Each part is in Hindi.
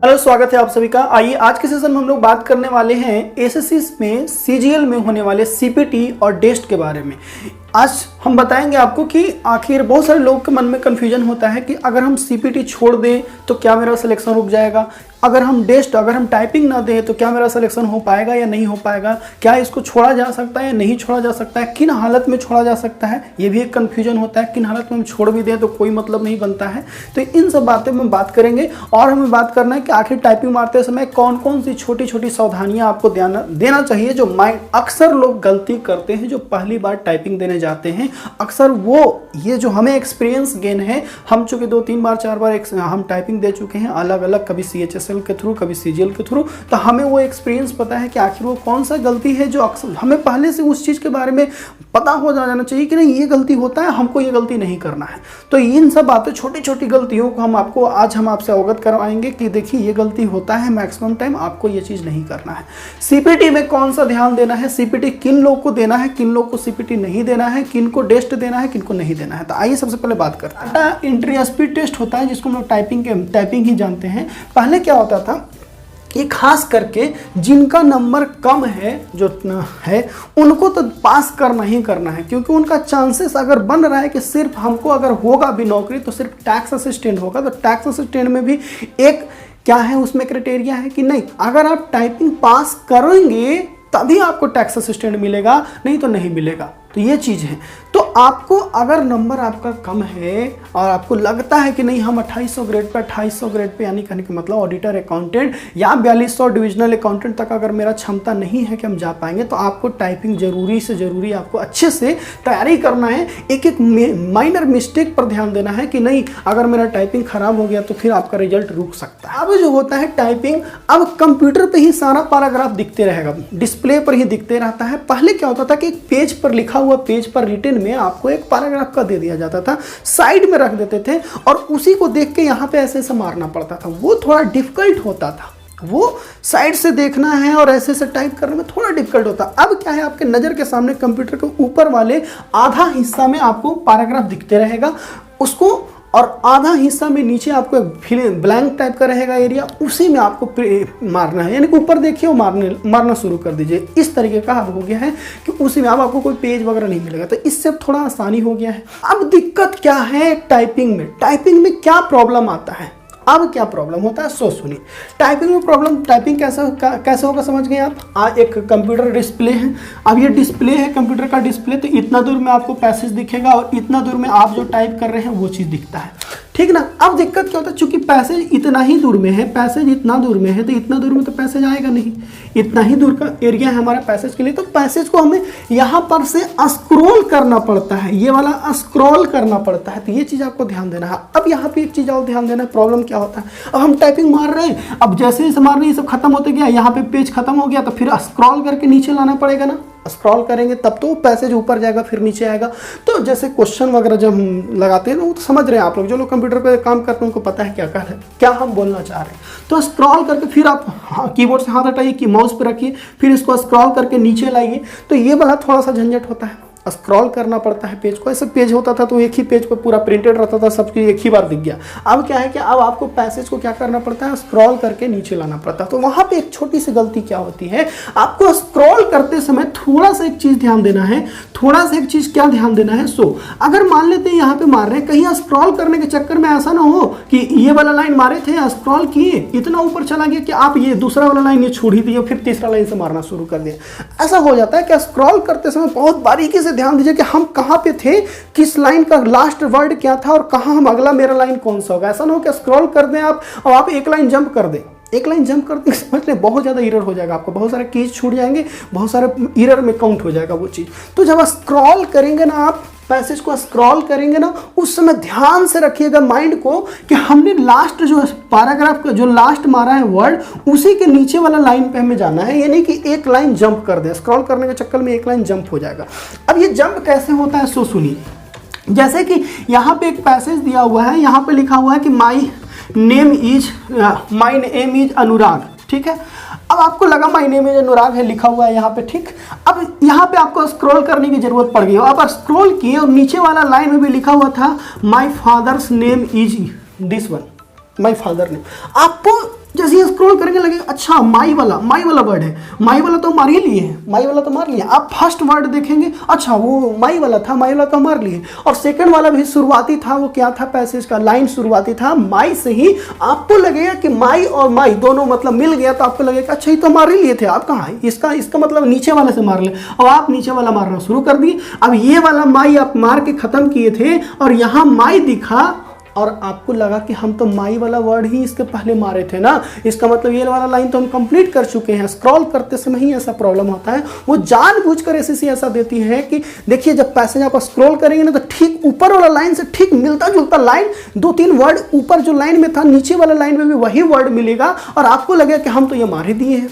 हेलो, स्वागत है आप सभी का। आइए आज के सेशन में हम लोग बात करने वाले हैं एसएससी में सीजीएल में होने वाले सीपीटी और डेस्ट के बारे में। आज हम बताएंगे आपको कि आखिर बहुत सारे लोगों के मन में कन्फ्यूजन होता है कि अगर हम सीपीटी छोड़ दें तो क्या मेरा सिलेक्शन रुक जाएगा, अगर हम टाइपिंग ना दें तो क्या मेरा सिलेक्शन हो पाएगा या नहीं हो पाएगा, क्या इसको छोड़ा जा सकता है या नहीं छोड़ा जा सकता है, किन हालत में छोड़ा जा सकता है, ये भी एक कन्फ्यूजन होता है। किन हालत में हम छोड़ भी दें तो कोई मतलब नहीं बनता है। तो इन सब बातें में बात करेंगे और हमें बात करना है कि आखिर टाइपिंग मारते समय कौन कौन सी छोटी छोटी सावधानियां आपको देना चाहिए, जो अक्सर लोग गलती करते हैं जो पहली बार टाइपिंग देने जाते हैं। अक्सर ये जो हमें एक्सपीरियंस गेन है, हम चूंकि 2-3 बार 4 बार हम टाइपिंग दे चुके हैं अलग अलग, कभी CHSL के थ्रू कभी सीजीएल के थ्रू, तो हमें वो एक्सपीरियंस पता है कि आखिर वो कौन सा गलती है जो अक्सर हमें पहले से उस चीज़ के बारे में पता हो जाना चाहिए कि नहीं ये गलती होता है, हमको ये गलती नहीं करना है। तो इन सब बातें छोटी छोटी गलतियों को आज हम आपसे अवगत करवाएंगे कि देखिए ये गलती होता है, मैक्सिमम टाइम आपको ये चीज़ नहीं करना है। सीपीटी में कौन सा ध्यान देना है, सीपीटी किन लोग को देना है, किन लोग को सीपीटी नहीं देना है, किन को डेस्ट देना है, किन को नहीं देना है। तो आइए सबसे पहले बात करते हैं। एंट्री स्पीड टेस्ट होता है जिसको हम लोग टाइपिंग ही जानते हैं। पहले क्या होता था, ये खास करके जिनका नंबर कम है उनको तो पास करना ही करना है, क्योंकि उनका चांसेस अगर बन रहा है कि सिर्फ हमको अगर होगा भी नौकरी तो सिर्फ टैक्स असिस्टेंट होगा। तो टैक्स असिस्टेंट में भी एक क्या है, उसमें क्राइटेरिया है कि नहीं अगर आप टाइपिंग पास करेंगे तभी आपको टैक्स असिस्टेंट मिलेगा, नहीं तो नहीं मिलेगा। तो ये चीज़ है। तो आपको अगर नंबर आपका कम है और आपको लगता है कि नहीं हम 2800 ग्रेड पे यानी कहने का मतलब ऑडिटर अकाउंटेंट या 4200 डिविजनल अकाउंटेंट तक अगर मेरा क्षमता नहीं है कि हम जा पाएंगे, तो आपको टाइपिंग जरूरी से जरूरी आपको अच्छे से तैयारी करना है। एक एक माइनर मिस्टेक पर ध्यान देना है कि नहीं अगर मेरा टाइपिंग खराब हो गया तो फिर आपका रिजल्ट रुक सकता है। अब जो होता है टाइपिंग, अब कंप्यूटर पर ही सारा पैराग्राफ दिखते रहेगा, डिस्प्ले पर ही दिखते रहता है। पहले क्या होता था कि एक पेज पर लिखा हुआ पेज पर रिटन में आपको एक पैराग्राफ का दे दिया जाता था, साइड में रख देते थे और उसी को देख के यहाँ पे ऐसे ऐसे मारना पड़ता था। वो थोड़ा डिफिकल्ट होता था, वो साइड से देखना है और ऐसे ऐसे टाइप करने में थोड़ा डिफिकल्ट होता। अब क्या है, आपके नज़र के सामने कंप्यूटर के ऊपर वाले आधा हिस्सा में आपको पैराग्राफ दिखते रहेगा, उसको और आधा हिस्सा में नीचे आपको एक ब्लैंक टाइप का रहेगा एरिया, उसी में आपको मारना है। यानी कि ऊपर देखिए और मारना शुरू कर दीजिए। इस तरीके का अब हो गया है कि उसी में अब आपको कोई पेज वगैरह नहीं मिलेगा। तो इससे थोड़ा आसानी हो गया है। अब दिक्कत क्या है टाइपिंग में क्या प्रॉब्लम आता है, अब क्या प्रॉब्लम होता है सो सुनिए। टाइपिंग में प्रॉब्लम, टाइपिंग कैसे होगा समझ गए आप। एक कंप्यूटर डिस्प्ले है, अब ये डिस्प्ले है कंप्यूटर का डिस्प्ले, तो इतना दूर में आपको पैसेज दिखेगा और इतना दूर में आप जो टाइप कर रहे हैं वो चीज़ दिखता है, ठीक ना। अब दिक्कत क्या होता है, चूंकि पैसेज इतना ही दूर में है, पैसेज इतना दूर में है, तो इतना दूर में तो पैसेज आएगा नहीं, इतना ही दूर का एरिया है हमारा पैसेज के लिए। तो पैसेज को हमें यहाँ पर से स्क्रॉल करना पड़ता है, ये वाला स्क्रॉल करना पड़ता है। तो ये चीज़ आपको ध्यान देना है। अब यहाँ पे एक चीज़ और ध्यान देना है, प्रॉब्लम क्या होता है, अब हम टाइपिंग मार रहे हैं, अब जैसे जैसे मार रहे हैं ये सब खत्म होते गया, यहाँ पे पेज खत्म हो गया, तो फिर स्क्रॉल करके नीचे लाना पड़ेगा ना। स्क्रॉल करेंगे तब तो पैसेज ऊपर जाएगा फिर नीचे आएगा। तो जैसे क्वेश्चन वगैरह जब हम लगाते हैं ना, वो तो समझ रहे हैं आप लोग, जो लोग कंप्यूटर पे काम करते हैं उनको पता है क्या हम बोलना चाह रहे हैं। तो स्क्रॉल करके फिर आप कीबोर्ड से हाथ हटाइए कि माउस पे रखिए, फिर इसको स्क्रॉल करके नीचे लाइए। तो ये वाला थोड़ा सा झंझट होता है, स्क्रॉल करना पड़ता है पेज को। ऐसे पेज होता था तो एक ही पेज पर पूरा प्रिंटेड रहता था, सब चीज़ एक ही बार दिख गया। अब क्या है कि अब आपको पैसेज को क्या करना पड़ता है, स्क्रॉल करके नीचे लाना पड़ता है। तो वहाँ पे एक छोटी सी गलती क्या होती है, आपको स्क्रॉल करते समय थोड़ा सा एक चीज़ ध्यान देना है, क्या ध्यान देना है। अगर मान लेते हैं यहाँ पे मार रहे हैं, कहीं स्क्रॉल करने के चक्कर में ऐसा ना हो कि ये वाला लाइन मारे थे, स्क्रॉल किए, इतना ऊपर चला गया कि आप ये दूसरा वाला लाइन ये छोड़ ही दिए, फिर तीसरा लाइन से मारना शुरू कर दिया। ऐसा हो जाता है कि स्क्रॉल करते समय बहुत बारीकी से ध्यान दीजिए कि हम कहाँ पे थे, किस लाइन का लास्ट वर्ड क्या था और कहाँ हम अगला मेरा लाइन कौन सा होगा। ऐसा ना हो कि स्क्रॉल कर दें आप और आप एक लाइन जंप कर दें, समझ लें बहुत ज़्यादा एरर हो जाएगा, आपको बहुत सारे कीज छूट जाएंगे, बहुत सारे एरर में काउंट हो जाएगा वो चीज़। तो जब स्क्रॉल करेंगे ना, आप पैसेज को स्क्रॉल करेंगे ना, उस समय ध्यान से रखिएगा माइंड को कि हमने लास्ट जो पैराग्राफ का जो लास्ट मारा है वर्ड, उसी के नीचे वाला लाइन पे हमें जाना है। यानी कि एक लाइन जंप कर दें, स्क्रॉल करने के चक्कर में एक लाइन जंप हो जाएगा। अब ये जंप कैसे होता है सो सुनिए। जैसे कि यहाँ पे एक पैसेज दिया हुआ है, यहाँ पे लिखा हुआ है कि माई नेम इज अनुराग, ठीक है। अब आपको लगा माय नेम इज अनुराग है लिखा हुआ है यहाँ पे, ठीक। अब यहाँ पे आपको स्क्रॉल करने की जरूरत पड़ गई, आप स्क्रॉल किए और नीचे वाला लाइन में भी लिखा हुआ था my father's name is this one, my father name. आपको जैसे ये स्क्रॉल करेंगे लगेगा अच्छा माई वाला वर्ड है, माई वाला तो मार ही लिए है, माई वाला तो मार लिए। आप फर्स्ट वर्ड देखेंगे अच्छा वो माई वाला तो मार लिए, और सेकंड वाला भी शुरुआती था, वो क्या था, पैसेज का लाइन शुरुआती था माई से ही। आपको लगेगा कि माई और माई दोनों मतलब मिल गया, तो आपको लगेगा अच्छा ये तो मार ही लिए थे, आप कहाँ इसका मतलब नीचे वाले से मार ले। अब आप नीचे वाला मारना शुरू कर दिए। अब ये वाला माई आप मार के खत्म किए थे और यहाँ माई दिखा और आपको लगा कि हम तो माई वाला वर्ड ही इसके पहले मारे थे ना, इसका मतलब ये वाला लाइन तो हम कंप्लीट कर चुके हैं। स्क्रॉल करते समय ही ऐसा प्रॉब्लम होता है, वो जानबूझकर एसएससी ऐसा देती है कि देखिए जब पैसेज आप स्क्रॉल करेंगे ना तो ठीक ऊपर वाला लाइन से ठीक मिलता जुलता लाइन 2-3 वर्ड ऊपर जो लाइन में था नीचे वाला लाइन में भी वही वर्ड मिलेगा, और आपको लगेगा कि हम तो ये मार ही दिए हैं,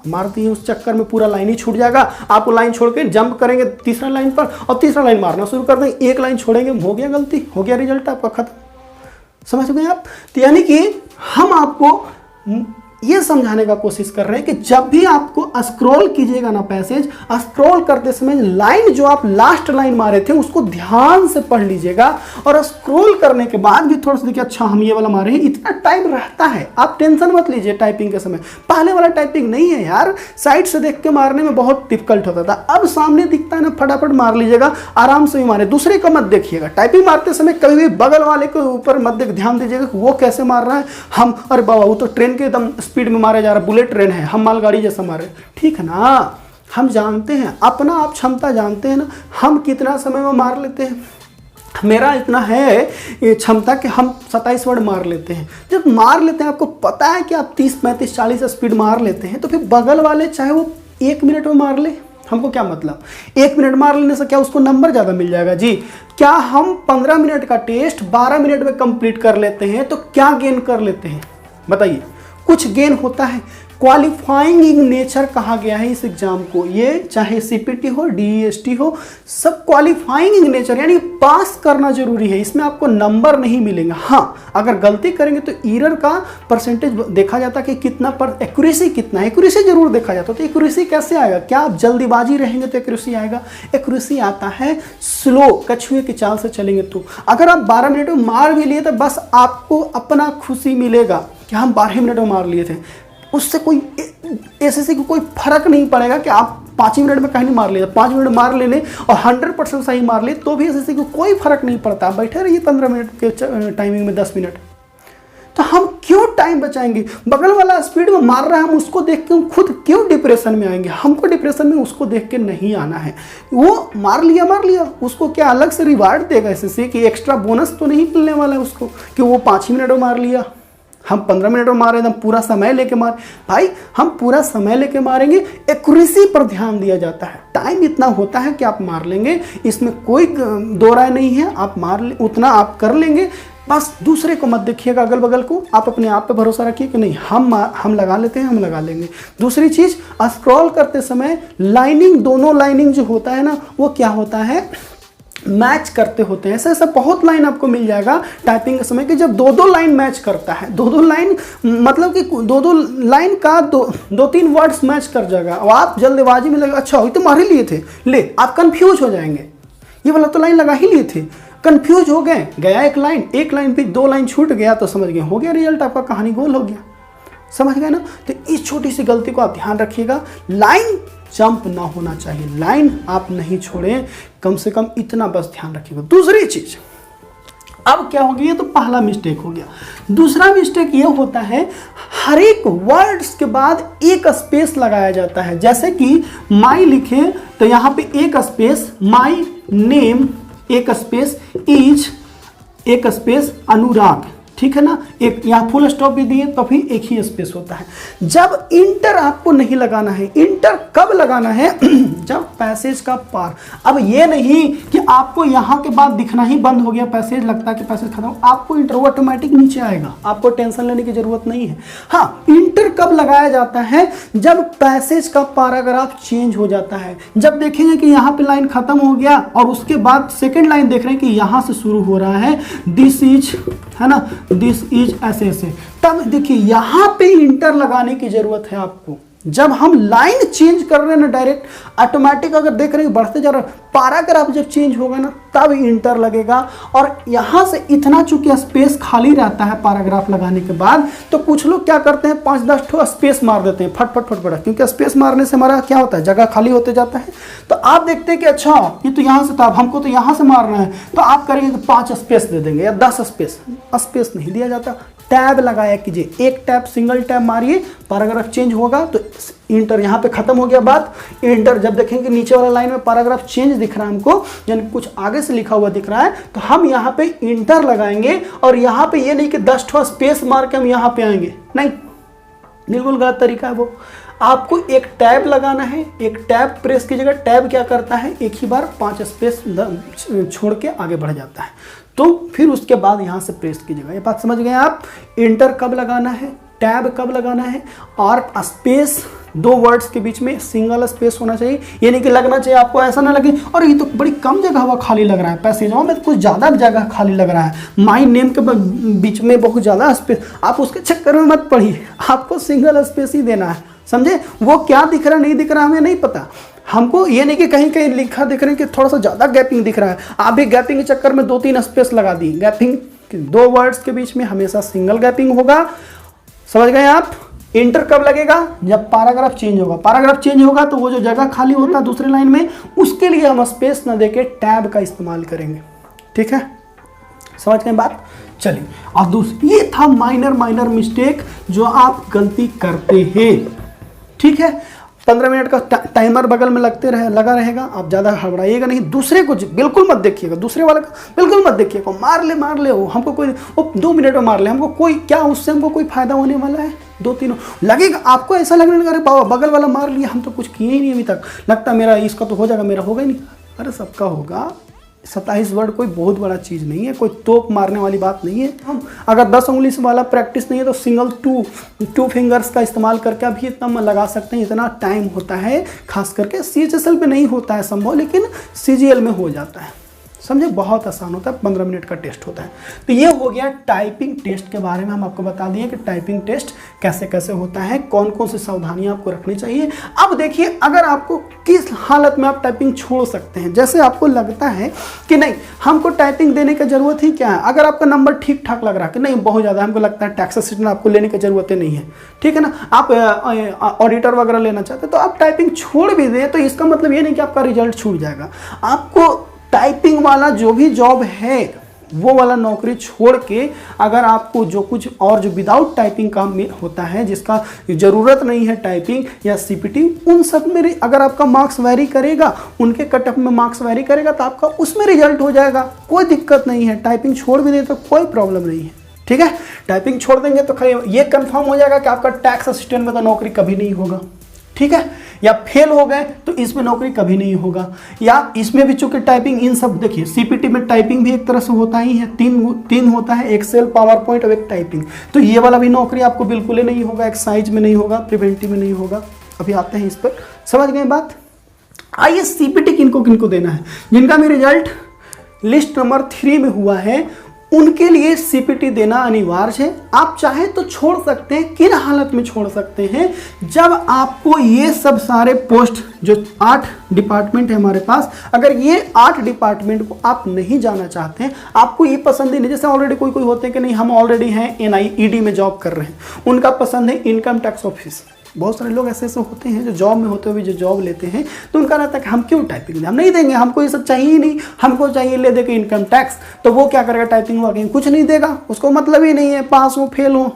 मार दिए। उस चक्कर में पूरा लाइन ही छूट जाएगा। आपको लाइन छोड़ के जंप करेंगे तीसरा लाइन पर और तीसरा लाइन मारना शुरू कर देंगे, एक लाइन छोड़ेंगे, हो गया गलती, हो गया रिजल्ट आपका खत्म। समझ गए आप? तो यानी कि हम आपको ये समझाने का कोशिश कर रहे हैं कि जब भी आपको स्क्रॉल कीजिएगा ना पैसेज, स्क्रॉल करते समय लाइन जो आप लास्ट लाइन मारे थे उसको ध्यान से पढ़ लीजिएगा, और स्क्रॉल करने के बाद भी थोड़ा सा देखिए अच्छा हम ये वाला मारे हैं। इतना टाइम रहता है, आप टेंशन मत लीजिए टाइपिंग के समय, पहले वाला टाइपिंग नहीं है यार, साइड से देख के मारने में बहुत डिफिकल्ट होता था। अब सामने दिखता है ना, फटाफट मार लीजिएगा, आराम से भी मारे। दूसरे का मत देखिएगा, टाइपिंग मारते समय कभी भी बगल वाले के ऊपर मत ध्यान दीजिएगा वो कैसे मार रहा है। हम अरे बाबा वो तो ट्रेन के एकदम स्पीड में मारे जा रहा है, बुलेट ट्रेन है, हम मालगाड़ी जैसा मारे, ठीक है ना। हम जानते हैं अपना, आप क्षमता जानते हैं ना, हम कितना समय में मार लेते हैं। मेरा इतना है ये क्षमता कि हम 27 वर्ड मार लेते हैं। जब मार लेते हैं आपको पता है कि आप 30, 35, 40 स्पीड मार लेते हैं, तो फिर बगल वाले चाहे वो 1 मिनट में मार ले, हमको क्या मतलब, 1 मिनट मार लेने से क्या उसको नंबर ज़्यादा मिल जाएगा जी। क्या हम 15 मिनट का टेस्ट 12 मिनट में कंप्लीट कर लेते हैं तो क्या गेन कर लेते हैं बताइए? कुछ गेन होता है। क्वालिफाइंग इन नेचर कहा गया है इस एग्जाम को, ये चाहे सीपीटी हो, डीईएसटी हो, सब क्वालिफाइंग इन नेचर यानी पास करना जरूरी है, इसमें आपको नंबर नहीं मिलेगा। हाँ, अगर गलती करेंगे तो एरर का परसेंटेज देखा जाता है कि कितना पर, एक्यूरेसी कितना है, एक्यूरेसी जरूर देखा जाता है। तो एक्यूरेसी कैसे आएगा? क्या आप जल्दीबाजी रहेंगे तो एक्यूरेसी आएगा? एक्यूरेसी आता है स्लो, कछुए की चाल से चलेंगे तो। अगर आप 12 मिनट में मार भी लिए तो बस आपको अपना खुशी मिलेगा कि हम 12 मिनट में मार लिए थे, उससे कोई एसएससी को कोई फर्क नहीं पड़ेगा कि आप 5 मिनट में कहीं नहीं मार लिए, 5 मिनट मार लेने और 100% सही मार ले तो भी एसएससी को कोई फर्क नहीं पड़ता। बैठे रहिए 15 मिनट के टाइमिंग में 10 मिनट, तो हम क्यों टाइम बचाएंगे? बगल वाला स्पीड में मार रहा है, हम उसको देख के हम खुद क्यों डिप्रेशन में आएंगे? हमको डिप्रेशन में उसको देख के नहीं आना है। वो मार लिया, उसको क्या अलग से रिवार्ड देगा एसएससी कि एक्स्ट्रा बोनस तो नहीं मिलने वाला है उसको कि वो 5 मिनट में मार लिया, हम 15 मिनट में मारे, एकदम पूरा समय लेके मार। भाई हम पूरा समय लेके मारेंगे, एक्यूरेसी पर ध्यान दिया जाता है। टाइम इतना होता है कि आप मार लेंगे, इसमें कोई दो राय नहीं है, आप मार ले उतना आप कर लेंगे। बस दूसरे को मत देखिएगा, अगल बगल को, आप अपने आप पे भरोसा रखिए कि नहीं हम लगा लेते हैं, हम लगा लेंगे। दूसरी चीज़, स्क्रॉल करते समय लाइनिंग, दोनों लाइनिंग जो होता है ना वो क्या होता है, मैच करते होते हैं। ऐसा बहुत लाइन आपको मिल जाएगा टाइपिंग के समय कि जब 2-2 लाइन मैच करता है, 2-2 लाइन मतलब कि 2-2 लाइन का 2-3 वर्ड्स मैच कर जाएगा और आप जल्दबाजी में लगे अच्छा ये तो मार ही लिए थे, ले आप कंफ्यूज हो जाएंगे, ये वाला तो लाइन लगा ही लिए थे, कंफ्यूज हो गए, गया एक लाइन भी 2 लाइन छूट गया तो समझ गए, हो गया रिजल्ट आपका, कहानी गोल हो गया। समझ गए ना? तो इस छोटी सी गलती को आप ध्यान रखिएगा, लाइन जंप ना होना चाहिए, लाइन आप नहीं छोड़ें, कम से कम इतना बस ध्यान रखिएगा। दूसरी चीज, अब क्या हो गया, तो पहला मिस्टेक हो गया। दूसरा मिस्टेक ये होता है, हर एक वर्ड्स के बाद एक स्पेस लगाया जाता है। जैसे कि माई लिखे तो यहाँ पे एक स्पेस माई नेम, एक स्पेस इज, एक स्पेस अनुराग, ठीक है ना, एक यहाँ फुल स्टॉप भी दिए तो फिर एक ही स्पेस होता है। जब इंटर आपको नहीं लगाना है, इंटर कब लगाना है, जब पैसेज का पार। अब ये नहीं कि आपको यहाँ के बाद दिखना ही बंद हो गया पैसेज, लगता है कि पैसेज खत्म, आपको इंटर ऑटोमेटिक नीचे आएगा, आपको टेंशन लेने की जरूरत नहीं है। हाँ, इंटर कब लगाया जाता है, जब पैसेज का पैराग्राफ चेंज हो जाता है। जब देखेंगे कि यहाँ पे लाइन खत्म हो गया और उसके बाद सेकेंड लाइन देख रहे हैं कि यहाँ से शुरू हो रहा है, दिस इज, है ना, दिस इज, ऐसे ऐसे, तब देखिए यहाँ पे इंटर लगाने की जरूरत है आपको। जब हम लाइन चेंज कर रहे हैं ना डायरेक्ट ऑटोमेटिक, अगर देख रहे हैं बढ़ते जा रहा है, पैराग्राफ जब चेंज होगा ना तब इंटर लगेगा। और यहाँ से इतना चूंकि स्पेस खाली रहता है पैराग्राफ लगाने के बाद, तो कुछ लोग क्या करते हैं 5-10 ठो स्पेस मार देते हैं फट फट फट फट, क्योंकि स्पेस मारने से हमारा क्या होता है, जगह खाली होते जाता है। तो आप देखते हैं कि अच्छा ये तो यहाँ से था, अब हमको तो यहाँ से मारना है, तो आप करेंगे तो 5 स्पेस दे देंगे या 10 स्पेस। स्पेस नहीं दिया जाता, टैब लगाया कीजिए, एक टैब सिंगल टैब मारिए, पैराग्राफ चेंज होगा तो इंटर, यहाँ पे खत्म हो गया बात। इंटर जब देखेंगे नीचे वाला लाइन में पैराग्राफ चेंज दिख रहा है हमको, यानी कुछ आगे से लिखा हुआ दिख रहा है, तो हम यहाँ पे इंटर लगाएंगे। और यहाँ पे ये नहीं कि 10 ठो स्पेस मार के हम यहाँ पे आएंगे, नहीं, बिल्कुल गलत तरीका है वो। आपको एक टैब लगाना है, एक टैब प्रेस कीजिएगा। टैब क्या करता है, एक ही बार 5 स्पेस छोड़ के आगे बढ़ जाता है, तो फिर उसके बाद यहाँ से प्रेस कीजिएगा। ये बात समझ गए आप। इंटर कब लगाना है, टैब कब लगाना है, और स्पेस 2 वर्ड्स के बीच में सिंगल स्पेस होना चाहिए। ये नहीं कि लगना चाहिए आपको ऐसा ना लगे और ये तो बड़ी कम जगह हुआ खाली लग रहा है, पैसेजों में कुछ ज़्यादा जगह खाली लग रहा है, माई नेम के बीच में बहुत ज़्यादा स्पेस, आप उसके चक्कर में मत पड़िए, आपको सिंगल स्पेस ही देना है, समझे। वो क्या दिख रहा नहीं दिख रहा हमें नहीं पता, हमको ये नहीं कि कहीं कहीं लिखा दिख रहे हैं कि थोड़ा सा ज़्यादा गैपिंग दिख रहा है, आप भी गैपिंग के चक्कर में 2-3 स्पेस लगा दी। गैपिंग 2 वर्ड्स के बीच में हमेशा सिंगल गैपिंग होगा, समझ गए आप। इंटर कब लगेगा, जब पैराग्राफ चेंज होगा। पैराग्राफ चेंज होगा तो वो जो जगह खाली होता है दूसरी लाइन में, उसके लिए हम स्पेस ना देके टैब का इस्तेमाल करेंगे, ठीक है, समझ गए बात। चलिए, और दूसरी, ये था माइनर मिस्टेक जो आप गलती करते हैं, ठीक है। 15 मिनट का टाइमर बगल में लगा रहेगा, आप ज़्यादा हड़बड़ाइएगा नहीं। दूसरे को बिल्कुल मत देखिएगा, दूसरे वाले को बिल्कुल मत देखिएगा, मार ले वो हमको कोई, वो 2 मिनट में मार ले, हमको कोई क्या, उससे हमको कोई फायदा होने वाला है। 2-3 लगेगा आपको, ऐसा लगने लगा अरे बाबा बगल वाला मार लिया, हम तो कुछ किए ही नहीं अभी तक, लगता मेरा इसका तो हो जाएगा, मेरा होगा ही नहीं। अरे सबका होगा। 27 वर्ड कोई बहुत बड़ा चीज़ नहीं है, कोई तोप मारने वाली बात नहीं है। हम अगर 10 उंगली से वाला प्रैक्टिस नहीं है तो सिंगल टू फिंगर्स का इस्तेमाल करके भी इतना लगा सकते हैं। इतना टाइम होता है, खास करके CHSL पे नहीं होता है संभव, लेकिन CGL में हो जाता है, समझे, बहुत आसान होता है, 15 मिनट का टेस्ट होता है। तो ये हो गया टाइपिंग टेस्ट के बारे में, हम आपको बता दिए कि टाइपिंग टेस्ट कैसे कैसे होता है, कौन कौन सी सावधानियां आपको रखनी चाहिए। अब देखिए, अगर आपको किस हालत में आप टाइपिंग छोड़ सकते हैं, जैसे आपको लगता है कि नहीं हमको टाइपिंग देने की जरूरत ही क्या है, अगर आपका नंबर ठीक ठाक लग रहा है कि नहीं बहुत ज़्यादा हमको लगता है टैक्स असिस्टेंट आपको लेने की जरूरत नहीं है, ठीक है ना, आप ऑडिटर वगैरह लेना चाहते हैं, तो आप टाइपिंग छोड़ भी दें, तो इसका मतलब ये नहीं कि आपका रिजल्ट छूट जाएगा। आपको टाइपिंग वाला जो भी जॉब है वो वाला नौकरी छोड़ के, अगर आपको जो कुछ और जो विदाउट टाइपिंग काम में होता है, जिसका ज़रूरत नहीं है टाइपिंग या CPT, उन सब में अगर आपका मार्क्स वैरी करेगा, उनके कटअप में मार्क्स वैरी करेगा, तो आपका उसमें रिजल्ट हो जाएगा, कोई दिक्कत नहीं है। टाइपिंग छोड़ भी दे तो कोई प्रॉब्लम नहीं है, ठीक है। टाइपिंग छोड़ देंगे तो ये कंफर्म हो जाएगा कि आपका टैक्स असिस्टेंट में तो नौकरी कभी नहीं होगा, ठीक है, या फेल हो गए तो इसमें नौकरी कभी नहीं होगा। या इसमें भी चूंकि टाइपिंग, इन सब देखिए CPT में टाइपिंग भी एक तरह से होता ही है, तीन होता है, एक्सेल, पावर पॉइंट और एक टाइपिंग। तो ये वाला भी नौकरी आपको बिल्कुल ही नहीं होगा, एक्साइज में नहीं होगा, प्रिवेंटिव में नहीं होगा। अभी आते हैं इस पर, समझ गए बात। आइए CPT किनको किनको देना है, जिनका भी रिजल्ट लिस्ट नंबर 3 में हुआ है, उनके लिए CPT देना अनिवार्य है। आप चाहे तो छोड़ सकते हैं, किन हालत में छोड़ सकते हैं, जब आपको ये सब सारे पोस्ट, जो 8 डिपार्टमेंट है हमारे पास, अगर ये 8 डिपार्टमेंट को आप नहीं जाना चाहते हैं, आपको ये पसंद ही नहीं, जैसे ऑलरेडी कोई होते हैं कि नहीं हम ऑलरेडी हैं NIED में जॉब कर रहे हैं, उनका पसंद है इनकम टैक्स ऑफिस। बहुत सारे लोग ऐसे होते हैं जो जॉब में होते हुए जो जॉब लेते हैं, तो उनका रहता है कि हम क्यों टाइपिंग दें, हम नहीं देंगे, हमको ये सब चाहिए ही नहीं, हमको चाहिए ले दे के इनकम टैक्स। तो वो क्या करेगा, टाइपिंग वर्किंग कुछ नहीं देगा, उसको मतलब ही नहीं है पास हो फेल हो।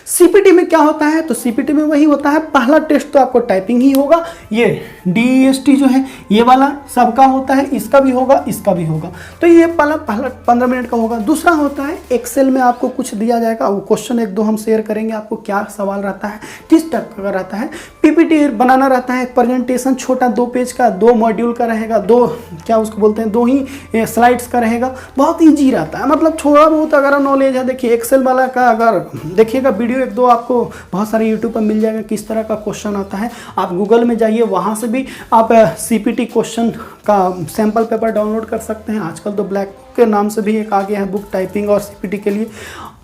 CPT में क्या होता है, तो CPT में वही होता है, पहला टेस्ट तो आपको टाइपिंग ही होगा, ये DEST जो है ये वाला सबका होता है, इसका भी होगा, इसका भी होगा। तो ये पहला 15 मिनट का होगा। दूसरा होता है एक्सेल में आपको कुछ दिया जाएगा, वो क्वेश्चन 1-2 हम शेयर करेंगे, आपको क्या सवाल रहता है, किस टाइप का रहता है। PPT बनाना रहता है, प्रेजेंटेशन छोटा 2 पेज का, 2 मॉड्यूल का रहेगा, 2 क्या उसको बोलते हैं, 2 ही स्लाइड्स का रहेगा, बहुत ईजी रहता है, मतलब थोड़ा बहुत अगर नॉलेज है। देखिए एक्सेल वाला का अगर देखिएगा वीडियो 1-2 आपको बहुत सारे यूट्यूब पर मिल जाएगा किस तरह का क्वेश्चन आता है। आप गूगल में जाइए, वहाँ से भी आप CPT क्वेश्चन का सैम्पल पेपर डाउनलोड कर सकते हैं। आजकल तो ब्लैक के नाम से भी एक आ गया है बुक टाइपिंग और CPT के लिए।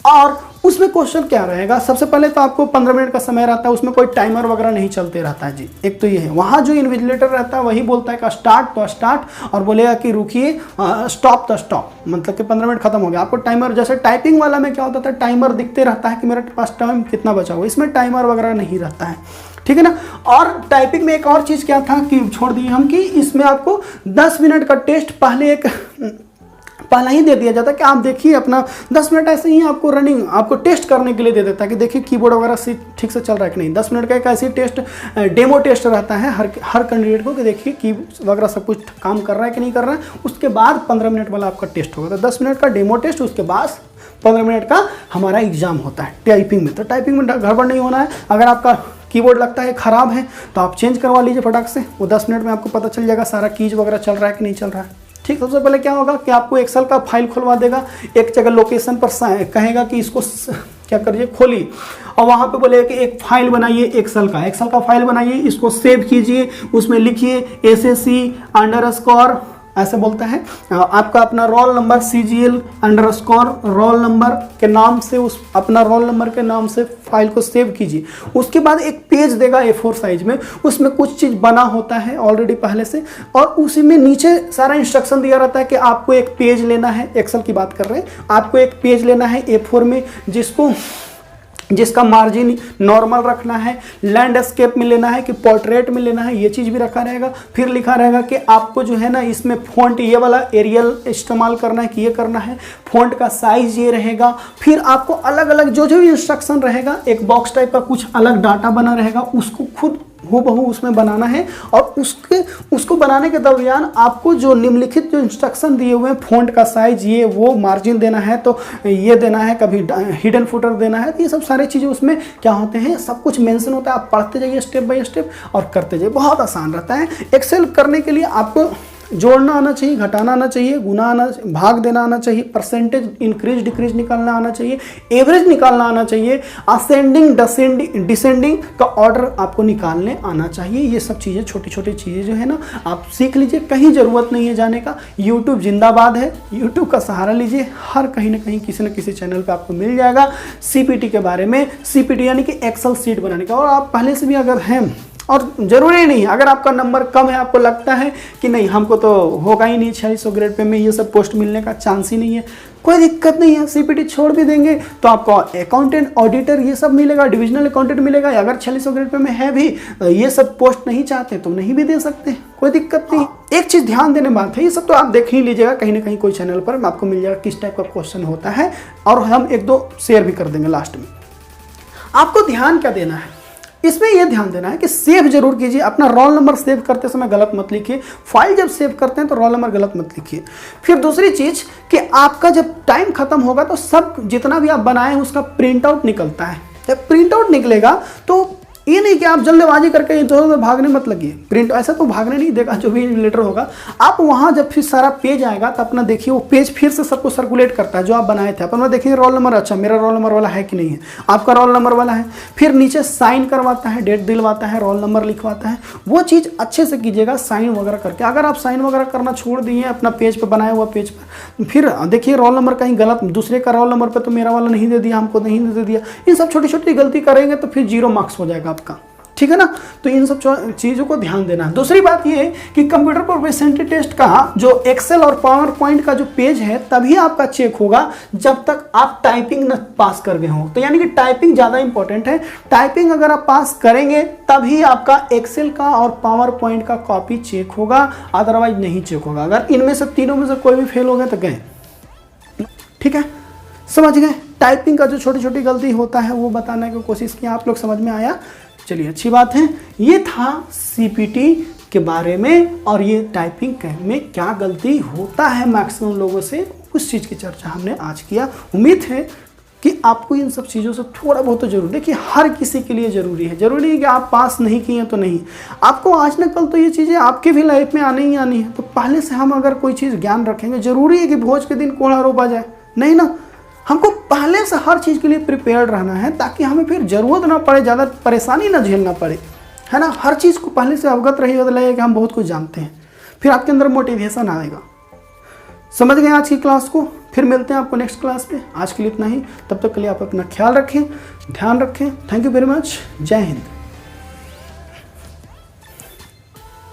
और उसमें क्वेश्चन क्या रहेगा, सबसे पहले तो आपको 15 मिनट का समय रहता है, उसमें कोई टाइमर वगैरह नहीं चलते रहता है जी। एक तो ये है, वहाँ जो इन्विजिलेटर रहता है वही बोलता है कि स्टार्ट तो स्टार्ट, और बोलेगा कि रुकिए स्टॉप तो स्टॉप, मतलब कि 15 मिनट खत्म हो गया। आपको टाइमर, जैसे टाइपिंग वाला में क्या होता था, टाइमर दिखते रहता है कि मेरे पास टाइम कितना बचा हुआ, इसमें टाइमर वगैरह नहीं रहता है, ठीक है ना। और टाइपिंग में एक और चीज़ क्या था कि छोड़ दिए हम, कि इसमें आपको 10 मिनट का टेस्ट पहला ही दे दिया जाता है कि आप देखिए अपना 10 मिनट ऐसे ही आपको रनिंग, आपको टेस्ट करने के लिए दे देता है कि देखिए कीबोर्ड वगैरह से ठीक से चल रहा है कि नहीं। 10 मिनट का एक ऐसी टेस्ट, डेमो टेस्ट रहता है हर कैंडिडेट को कि देखिए की वगैरह सब कुछ काम कर रहा है कि नहीं कर रहा है। उसके बाद 15 मिनट वाला आपका टेस्ट होगा। तो 10 मिनट का डेमो टेस्ट, उसके बाद 15 मिनट का हमारा एग्जाम होता है टाइपिंग में। तो टाइपिंग में गड़बड़ नहीं होना है। अगर आपका कीबोर्ड लगता है ख़राब है तो आप चेंज करवा लीजिए फटाक से, वो 10 मिनट में आपको पता चल जाएगा सारा कीज वगैरह चल रहा है कि नहीं चल रहा है। ठीक, सबसे पहले क्या होगा कि आपको एक्सेल का फाइल खुलवा देगा, एक जगह लोकेशन पर कहेगा कि इसको क्या करिए खोलिए, और वहाँ पे बोलेगा कि एक फाइल बनाइए एक्सेल का फाइल बनाइए, इसको सेव कीजिए, उसमें लिखिए SSC_ ऐसे बोलता है आपका अपना roll number CGL_ roll number के नाम से, उस अपना रोल नंबर के नाम से फाइल को सेव कीजिए। उसके बाद एक पेज देगा A4 साइज में, उसमें कुछ चीज़ बना होता है ऑलरेडी पहले से, और उसी में नीचे सारा इंस्ट्रक्शन दिया रहता है कि आपको एक पेज लेना है, एक्सेल की बात कर रहे हैं, आपको एक पेज लेना है A4 में, जिसका मार्जिन नॉर्मल रखना है, लैंडस्केप में लेना है कि पोर्ट्रेट में लेना है, ये चीज़ भी रखा रहेगा। फिर लिखा रहेगा कि आपको जो है ना इसमें फ़ॉन्ट ये वाला एरियल इस्तेमाल करना है कि ये करना है, फ़ॉन्ट का साइज़ ये रहेगा। फिर आपको अलग अलग जो जो इंस्ट्रक्शन रहेगा, एक बॉक्स टाइप का कुछ अलग डाटा बना रहेगा, उसको खुद हूबहू उसमें बनाना है। और उसको बनाने के दरमियान आपको जो निम्नलिखित जो इंस्ट्रक्शन दिए हुए हैं, फ़ॉन्ट का साइज ये वो, मार्जिन देना है तो ये देना है, कभी हिडन फुटर देना है, तो ये सब सारी चीज़ें उसमें क्या होते हैं, सब कुछ मेंशन होता है। आप पढ़ते जाइए स्टेप बाय स्टेप और करते जाइए, बहुत आसान रहता है। एक्सेल करने के लिए आपको जोड़ना आना चाहिए, घटाना आना चाहिए, गुना आना, भाग देना आना चाहिए, परसेंटेज इंक्रीज डिक्रीज निकालना आना चाहिए, एवरेज निकालना आना चाहिए, असेंडिंग डिसेंडिंग का ऑर्डर आपको निकालने आना चाहिए। ये सब चीज़ें, छोटी छोटी चीज़ें जो है ना आप सीख लीजिए, कहीं ज़रूरत नहीं है जाने का। यूट्यूब जिंदाबाद है, यूट्यूब का सहारा लीजिए, हर कहीं ना कहीं किसी न किसी चैनल पर आपको मिल जाएगा CPT के बारे में, CPT यानी कि एक्सेल सीट बनाने का। और आप पहले से भी अगर हैं, और ज़रूरी नहीं है, अगर आपका नंबर कम है, आपको लगता है कि नहीं हमको तो होगा ही नहीं 4600 ग्रेड पे में ये सब पोस्ट मिलने का चांस ही नहीं है, कोई दिक्कत नहीं है। CPT छोड़ भी देंगे तो आपको अकाउंटेंट, ऑडिटर ये सब मिलेगा, डिविजनल अकाउंटेंट मिलेगा। अगर 4600 ग्रेड पे में है भी तो ये सब पोस्ट नहीं चाहते तो नहीं भी दे सकते, कोई दिक्कत नहीं। एक चीज़ ध्यान देने बात है, ये सब तो आप देख ही लीजिएगा कहीं ना कहीं कोई चैनल पर आपको मिल जाएगा किस टाइप का क्वेश्चन होता है, और हम 1-2 शेयर भी कर देंगे लास्ट में। आपको ध्यान क्या देना है इसमें, यह ध्यान देना है कि सेव जरूर कीजिए। अपना रोल नंबर सेव करते समय गलत मत लिखिए, फाइल जब सेव करते हैं तो रोल नंबर गलत मत लिखिए। फिर दूसरी चीज कि आपका जब टाइम खत्म होगा तो सब जितना भी आप बनाए हैं उसका प्रिंट आउट निकलता है। जब प्रिंट आउट निकलेगा तो ये नहीं कि आप जल्दबाजी करके इधर भागने मत लगिए, प्रिंट ऐसा तो भागने नहीं देगा जो भी इन्विजिलेटर होगा। आप वहाँ जब फिर सारा पेज आएगा तो अपना देखिए वो पेज फिर से सबको सर्कुलेट करता है जो आप बनाए थे। अपना देखिए रोल नंबर, अच्छा मेरा रोल नंबर वाला है कि नहीं है, आपका रोल नंबर वाला है। फिर नीचे साइन करवाता है, डेट दिलवाता है, रोल नंबर लिखवाता है। वो चीज़ अच्छे से कीजिएगा साइन वगैरह करके। अगर आप साइन वगैरह करना छोड़ दिए अपना पेज पर, बनाया हुआ पेज पर, फिर देखिए रोल नंबर कहीं गलत, दूसरे का रोल नंबर पर तो मेरा वाला नहीं दे दिया, हमको नहीं दे दिया, इन सब छोटी छोटी गलती करेंगे तो फिर 0 मार्क्स हो जाएगा आपका, ठीक है ना। तो इन सब चीज़ों को ध्यान देना है। दूसरी बात ये है कि कंप्यूटर प्रोफिशिएंसी टेस्ट का जो एक्सेल और पावर पॉइंट का जो पेज है तभी आपका चेक होगा जब तक आप टाइपिंग न पास कर गए हो। तो यानी कि टाइपिंग ज़्यादा इंपॉर्टेंट है। टाइपिंग अगर आप पास करेंगे तभी आपका एक्सेल का और पावर पॉइंट का कॉपी चेक होगा, अदरवाइज नहीं चेक होगा। अगर इनमें से तीनों में से कोई भी फेल हो गए तो गए, ठीक है, समझ गए। टाइपिंग का जो छोटी छोटी गलती होता है वो बताने की कोशिश की, आप लोग समझ में आया, चलिए अच्छी बात है। ये था CPT के बारे में, और ये टाइपिंग में क्या गलती होता है मैक्सिमम लोगों से, उस चीज़ की चर्चा हमने आज किया। उम्मीद है कि आपको इन सब चीज़ों से थोड़ा बहुत तो जरूर, देखिए हर किसी के लिए ज़रूरी है। ज़रूरी है कि आप पास नहीं किए तो नहीं, आपको आज न कल तो ये चीज़ें आपके भी लाइफ में आनी ही आनी है। तो पहले से हम अगर कोई चीज़ ज्ञान रखेंगे, ज़रूरी है कि भोज के दिन कोड़ा रोपा जाए, नहीं ना। हमको पहले से हर चीज़ के लिए प्रिपेयर्ड रहना है ताकि हमें फिर ज़रूरत ना पड़े, ज़्यादा परेशानी ना झेलना पड़े, है ना। हर चीज़ को पहले से अवगत रहिए तो लगेगा कि हम बहुत कुछ जानते हैं, फिर आपके अंदर मोटिवेशन आएगा। समझ गए आज की क्लास को? फिर मिलते हैं आपको नेक्स्ट क्लास में। आज के लिए इतना ही, तब तक के लिए आप अपना ख्याल रखें, ध्यान रखें। Thank you very much. जय हिंद।